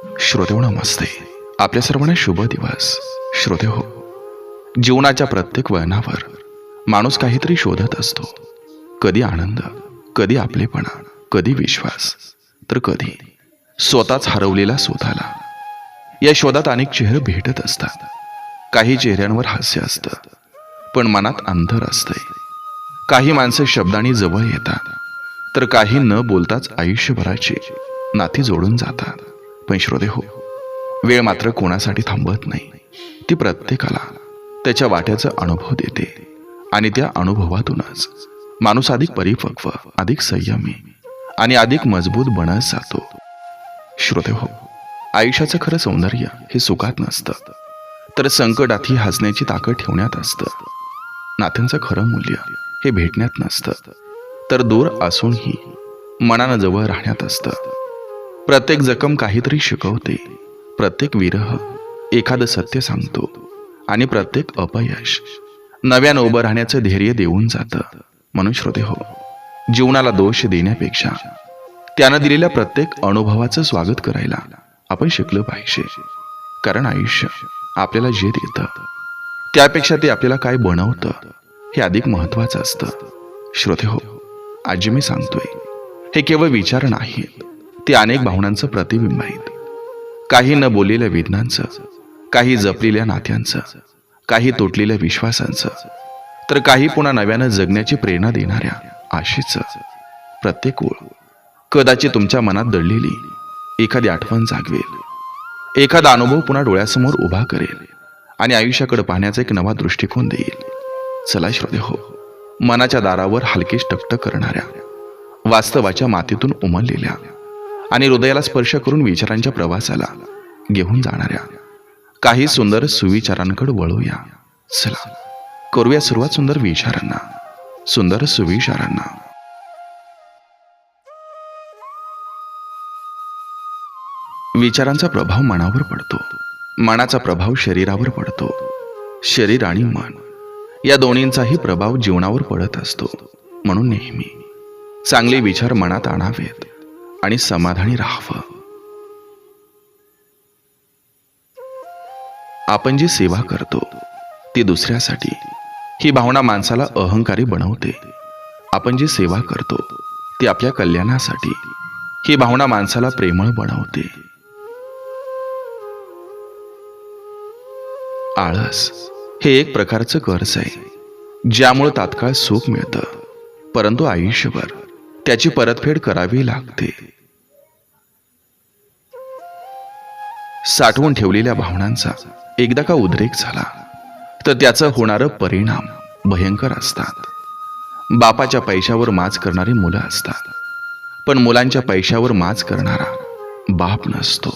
श्रोतेहो नमस्ते. आपल्या सर्वांना शुभ दिवस. श्रोतेहो, जीवनाच्या प्रत्येक वळणावर माणूस काहीतरी शोधत असतो. कधी आनंद, कधी आपलेपणा, कधी विश्वास, तर कधी स्वतःच हरवलेला स्वतःला. या शोधात अनेक चेहरे भेटत असतात. काही चेहऱ्यांवर हास्य असतं, पण मनात अंतर असतंय. काही माणसं शब्दांनी जवळ येतात, तर काही न बोलताच आयुष्यभराची नाती जोडून जातात. पण श्रोतेहो, वेळ मात्र कोणासाठी थांबत नाही. ती प्रत्येकाला त्याच्या वाट्याचा अनुभव देते आणि त्या अनुभवातूनच माणूस अधिक परिपक्व, अधिक संयमी आणि अधिक मजबूत बनत जातो. श्रोतेहो, आयुष्याचं खरं सौंदर्य हे सुखात नसतं, तर संकटातही हसण्याची ताकद ठेवण्यात असतं. नात्यांचं खरं मूल्य हे भेटण्यात नसतं, तर दूर असूनही मनानं जवळ राहण्यात असतं. प्रत्येक जखम काहीतरी शिकवते, प्रत्येक विरह एखादं सत्य सांगतो आणि प्रत्येक अपयश नव्यानं उभं राहण्याचं धैर्य देऊन जातं. म्हणून श्रोतेहो, जीवनाला दोष देण्यापेक्षा त्यानं दिलेल्या प्रत्येक अनुभवाचं स्वागत करायला आपण शिकलं पाहिजे. कारण आयुष्य आपल्याला जे देतं त्यापेक्षा ते आपल्याला काय बनवतं हे अधिक महत्त्वाचं असतं. श्रोतेहो, आज जे मी सांगतोय हे केवळ विचार नाहीत, ते अनेक भावनांचं प्रतिबिंब आहेत. काही न बोललेल्या वेदनांचं, काही जपलेल्या नात्यांचं, काही तुटलेल्या विश्वासांचं, तर काही पुन्हा नव्यानं जगण्याची प्रेरणा देणाऱ्या आशेचं. प्रत्येक ओळ कदाचित तुमच्या मनात दडलेली एखादी आठवण जागवेल, एखादा अनुभव पुन्हा डोळ्यासमोर उभा करेल आणि आयुष्याकडे पाहण्याचा एक नवा दृष्टिकोन देईल. चला श्रोतेहो, मनाच्या दारावर हलकेच टकटक करणाऱ्या, वास्तवाच्या मातीतून उमललेल्या आणि हृदयाला स्पर्श करून विचारांच्या प्रवासाला घेऊन जाणाऱ्या काही सुंदर सुविचारांकडे वळूया. चला करूया सुरुवात सुंदर विचारांना, सुंदर सुविचारांना. विचारांचा प्रभाव मनावर पडतो, मनाचा प्रभाव शरीरावर पडतो. शरीर आणि मन या दोन्हींचाही प्रभाव जीवनावर पडत असतो. म्हणून नेहमी चांगले विचार मनात आणावेत आणि समाधानी राहावं. आपण जी सेवा करतो ती दुसऱ्यासाठी, ही भावना माणसाला अहंकारी बनवते. आपण जी सेवा करतो ती आपल्या कल्याणासाठी, ही भावना माणसाला प्रेमळ बनवते. आळस हे एक प्रकारचं कर्ज आहे, ज्यामुळे तात्काळ सुख मिळतं, परंतु आयुष्यभर त्याची परतफेड करावी लागते. साठवून ठेवलेल्या भावनांचा एकदा का उद्रेक झाला तर त्याचा होणारं परिणाम भयंकर असतात. बापाच्या पैशावर माज करणारी मुलं असतात, पण मुलांच्या पैशावर माज करणारा बाप नसतो.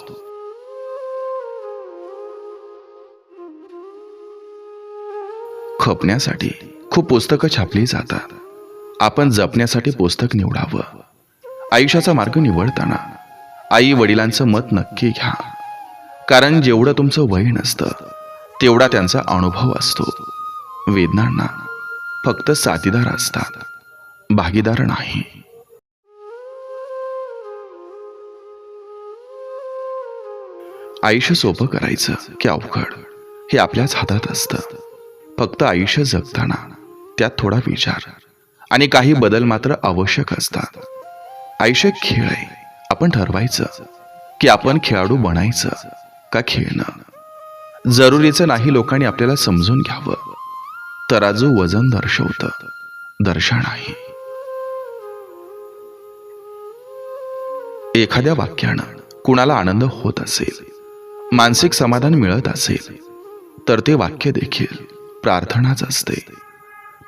खपण्यासाठी खूप पुस्तकं छापली जातात, आपण जपण्यासाठी पुस्तक निवडावं. आयुष्याचा मार्ग निवडताना आई वडिलांचं मत नक्की घ्या, कारण जेवढं तुमचं वय नसतं तेवढा त्यांचा अनुभव असतो. वेदनांना फक्त साथीदार असतात, भागीदार नाही. आयुष्य सोपं करायचं की अवघड हे आपल्याच हातात असतं. फक्त आयुष्य जगताना त्यात थोडा विचार आणि काही बदल मात्र आवश्यक असतात. आयुष्य खेळ आहे, आपण ठरवायचं की आपण खेळाडू बनायचं का खेळणं. जरुरीचं नाही लोकांनी आपल्याला समजून घ्यावं. तराजू वजन दर्शवतं, दर्शा नाही. एखाद्या वाक्यानं कुणाला आनंद होत असेल, मानसिक समाधान मिळत असेल, तर ते वाक्य देखील प्रार्थनाच असते.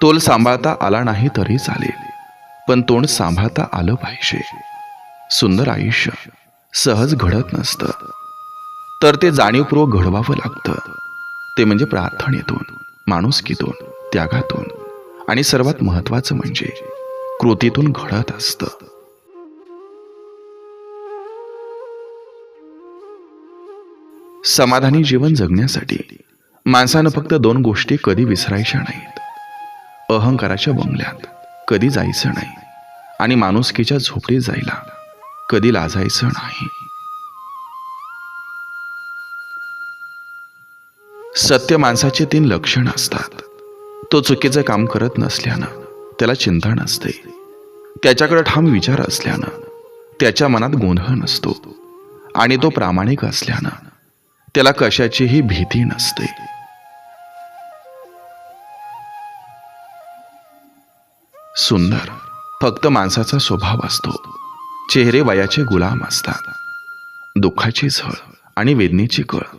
तोल सांभाळता आला नाही तरी चालेल, पण तोंड सांभाळता आलं पाहिजे. सुंदर आयुष्य सहज घडत नसतं, तर ते जाणीवपूर्वक घडवावं लागतं. ते म्हणजे प्रार्थनेतून, माणुसकीतून, त्यागातून आणि सर्वात महत्त्वाचं म्हणजे कृतीतून घडत असतं. समाधानी जीवन जगण्यासाठी माणसानं फक्त दोन गोष्टी कधी विसरायच्या नाहीत. अहंकाराच्या बंगल्यात कधी जायचं नाही आणि माणुसकीच्या झोपडीत जायला कधी लाजायचं नाही. सत्य माणसाचे 3 लक्षण असतात. तो चुकीचं काम करत नसल्यानं त्याला चिंता नसते, त्याच्याकडे ठाम विचार असल्यानं त्याच्या मनात गोंधळ नसतो, आणि तो प्रामाणिक असल्यानं त्याला कशाचीही भीती नसते. सुंदर फक्त माणसाचा स्वभाव असतो. चेहरे वयाचे गुलाम असतात. दुःखाची झळ आणि वेदनेची कळ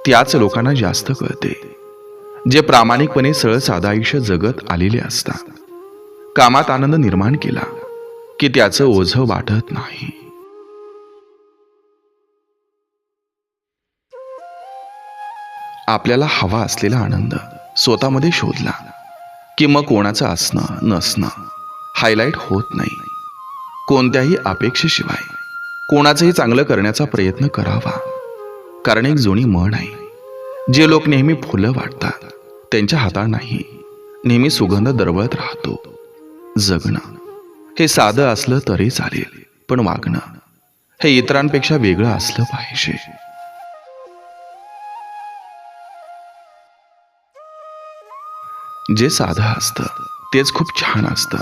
त्याच लोकांना जास्त कळते, जे प्रामाणिकपणे सरळ साधं आयुष्य जगत आलेले असतात. कामात आनंद निर्माण केला की त्याचं ओझं वाटत नाही. आपल्याला हवा असलेला आनंद स्वतःमध्ये शोधला की मग कोणाचं असणं नसणं हायलाईट होत नाही. कोणत्याही अपेक्षेशिवाय कोणाचंही चांगलं करण्याचा प्रयत्न करावा. कारण एक जुनी म्हण आहे, जे लोक नेहमी फुलं वाटतात त्यांच्या हातात नाही नेहमी सुगंध दरवळत राहतो. जगणं हे साधं असलं तरी चालेल, पण वागणं हे इतरांपेक्षा वेगळं असलं पाहिजे. जे साधं असतं तेच खूप छान असतं.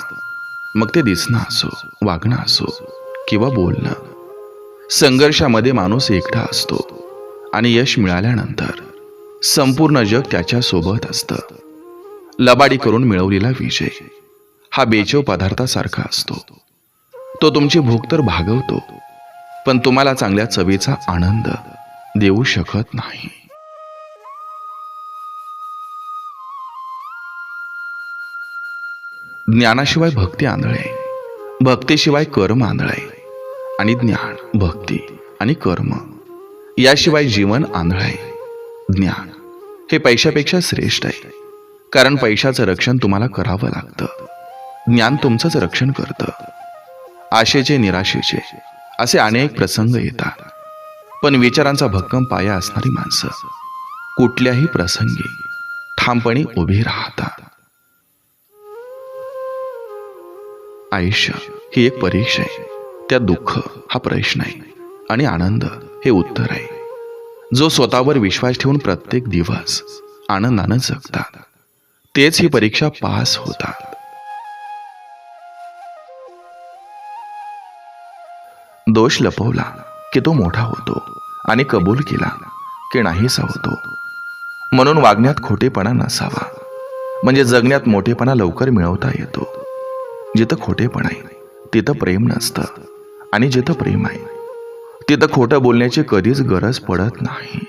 मग ते दिसणं असो, वागणं असो किंवा बोलणं. संघर्षामध्ये माणूस एकटा असतो आणि यश मिळाल्यानंतर संपूर्ण जग त्याच्या सोबत असतं. लबाडी करून मिळवलेला विजय हा बेचव पदार्थासारखा असतो. तो तुमची भूक तर भागवतो, पण तुम्हाला चांगल्या चवीचा आनंद देऊ शकत नाही. ज्ञानाशिवाय भक्ती आंधळे, भक्तीशिवाय कर्म आंधळे, आणि ज्ञान, भक्ती आणि कर्म याशिवाय जीवन आंधळे. ज्ञान हे पैशापेक्षा श्रेष्ठ आहे, कारण पैशाचं रक्षण तुम्हाला करावं लागतं. ज्ञान तुमचंच रक्षण करतं. आशेचे, निराशेचे असे अनेक प्रसंग येतात, पण विचारांचा भक्कम पाया असणारी माणसं कुठल्याही प्रसंगी ठामपणे उभी राहतात. आयुष्य ही एक परीक्षा आहे. त्यात दुःख हा प्रश्न आहे आणि आनंद हे उत्तर आहे. जो स्वतःवर विश्वास ठेवून प्रत्येक दिवस आनंदानं जगतात तेच ही परीक्षा पास होतात. दोष लपवला की तो मोठा होतो आणि कबूल केला की नाहीसा होतो. म्हणून वागण्यात खोटेपणा नसावा, म्हणजे जगण्यात मोठेपणा लवकर मिळवता येतो. जिथं खोटेपणा आहे तिथं प्रेम नसतं, आणि जिथं प्रेम आहे तिथं खोटं बोलण्याची कधीच गरज पडत नाही.